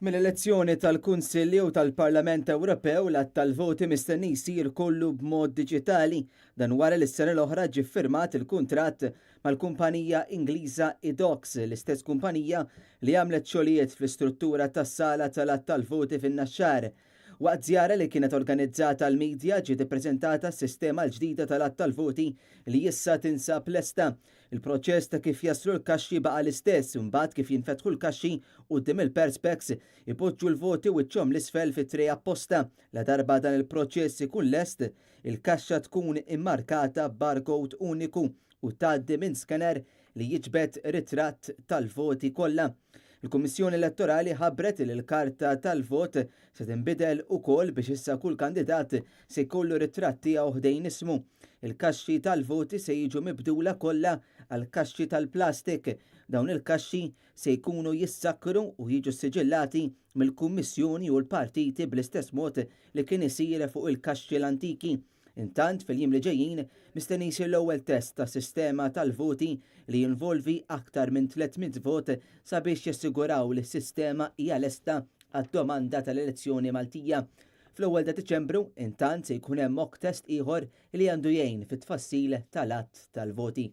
Mill-elezzjoni tal-Kunsilli u tal-Parlament Ewropew l-att tal-voti mistenni jsir kollu b'mod diġitali dan wara li s-sena l-oħra ġie ffirmat il-kuntratt mal-kumpanija Ingliża Idox, l-istess kumpanija li għamlet xogħlijiet fl-istruttura tas-sala tal-att tal-voti fin-Naxxar. Waqt żjara li kienet organizzata għal midja ġiet ippreżentata s-sistema l-ġdida tal-att tal-voti li issa tinsab lesta. Il-proċess ta' kif jaslu l-kaxxi baqa l-istess, imbagħad kif jinfetħu l-kaxxi quddiem il-perspex ipoġġu l-voti wiċċhom l-isfel fit-trej apposta. La darba dan il-proċess ikun lest, il-kaxxa tkun immarkata b'barcode uniku u tgħaddi minn scanner li jiġbed ritratt tal-voti kollha. Il-Kummissjoni Elettorali ħabbret li l-karta tal-vot se tinbidel ukoll biex issa kull kandidat se jkollu ritratt tiegħu ħdejn ismu. Il-kaxxi tal-voti se jiġu mibdula kollha għal kaxxi tal-plastik. Dawn il-kaxxi se jkunu jissakru u jiġu siġillati mill-Kummissjoni u l-partiti bl-istess mod li kien isir fuq il-kaxxi l-antiki. Intant fil-jiem li ġejjin mistenni jsir l-ewwel test ta' sistema tal-voti li jinvolvi aktar minn 300 vot sabiex jassiguraw li s-sistema hija lesta għad-domanda tal-elezzjoni Maltija. Fl-ewwel ta' Diċembru intant se jkun hemm mock test ieħor li għandu jgħin fit-tfassil tal-att tal-voti.